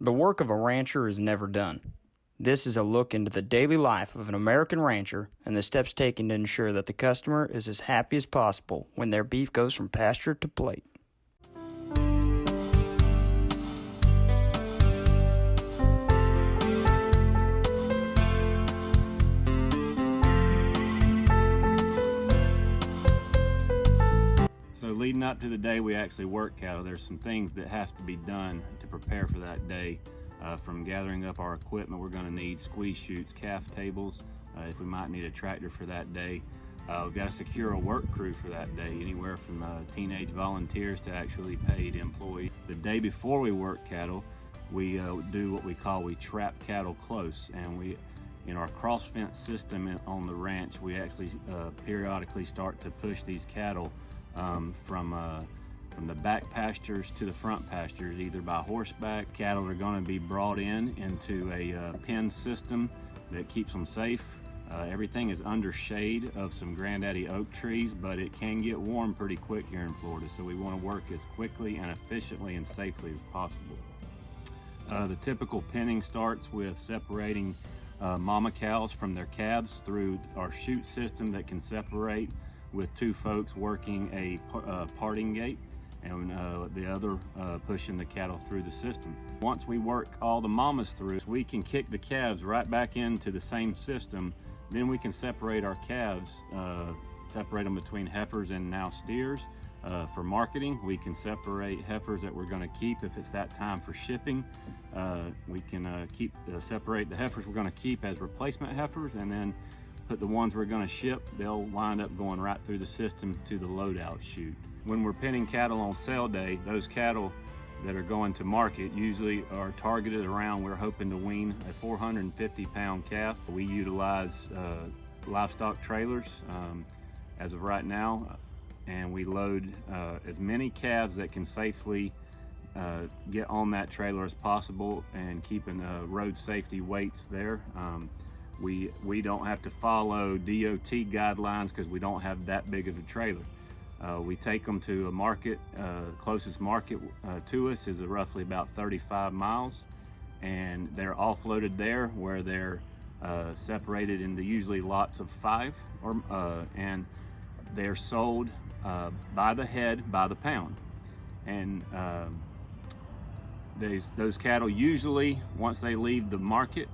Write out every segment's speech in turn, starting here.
The work of a rancher is never done. This is a look into the daily life of an American rancher and the steps taken to ensure that the customer is as happy as possible when their beef goes from pasture to plate. So leading up to the day we actually work cattle, there's some things that have to be done to prepare for that day. From gathering up our equipment, we're going to need squeeze chutes, calf tables, if we might need a tractor for that day. We've got to secure a work crew for that day, anywhere from teenage volunteers to actually paid employees. The day before we work cattle, we do what we trap cattle close, and in our cross fence system on the ranch, we actually periodically start to push these cattle from the back pastures to the front pastures, either by horseback. Cattle are going to be brought into a pen system that keeps them safe. Everything is under shade of some granddaddy oak trees, but it can get warm pretty quick here in Florida, so we want to work as quickly and efficiently and safely as possible. The typical penning starts with separating mama cows from their calves through our chute system that can separate with two folks working a parting gate and the other pushing the cattle through the system. Once we work all the mamas through, we can kick the calves right back into the same system. Then we can separate our calves, separate them between heifers and now steers. For marketing, we can separate heifers that we're going to keep if it's that time for shipping. We can separate the heifers we're going to keep as replacement heifers, and then put the ones we're going to ship, they'll wind up going right through the system to the loadout chute. When we're penning cattle on sale day, those cattle that are going to market usually are targeted around, we're hoping to wean a 450-pound calf. We utilize livestock trailers as of right now, and we load as many calves that can safely get on that trailer as possible, and keeping road safety weights there. We don't have to follow DOT guidelines because we don't have that big of a trailer. We take them to a market. Closest market to us is roughly about 35 miles, and they're offloaded there, where they're separated into usually lots of 5, and they're sold by the head, by the pound. And those cattle usually, once they leave the market,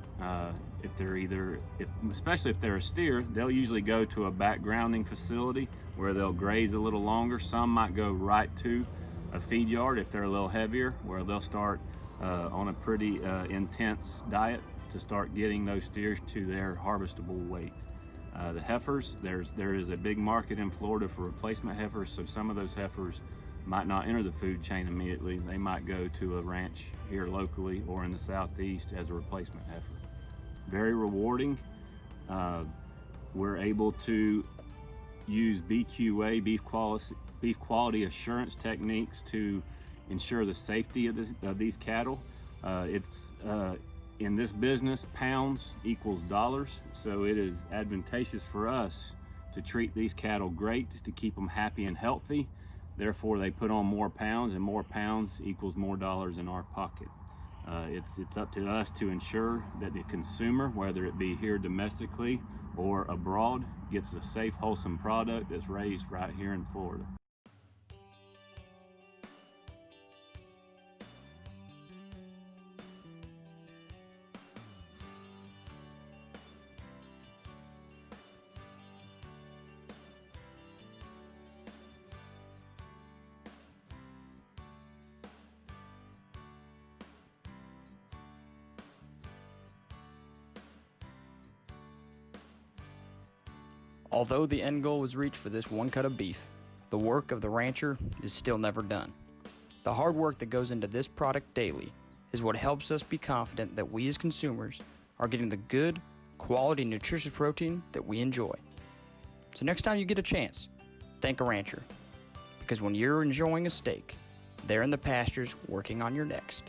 especially if they're a steer, they'll usually go to a back grounding facility where they'll graze a little longer. Some might go right to a feed yard if they're a little heavier, where they'll start on a pretty intense diet to start getting those steers to their harvestable weight. The heifers, there is a big market in Florida for replacement heifers, so some of those heifers might not enter the food chain immediately. They might go to a ranch here locally or in the southeast as a replacement heifer. Very rewarding. We're able to use BQA, beef quality assurance techniques, to ensure the safety of these cattle. In this business, pounds equals dollars, so it is advantageous for us to treat these cattle great, to keep them happy and healthy. Therefore, they put on more pounds, and more pounds equals more dollars in our pocket. It's up to us to ensure that the consumer, whether it be here domestically or abroad, gets a safe, wholesome product that's raised right here in Florida. Although the end goal was reached for this one cut of beef, the work of the rancher is still never done. The hard work that goes into this product daily is what helps us be confident that we as consumers are getting the good, quality, nutritious protein that we enjoy. So next time you get a chance, thank a rancher, because when you're enjoying a steak, they're in the pastures working on your next.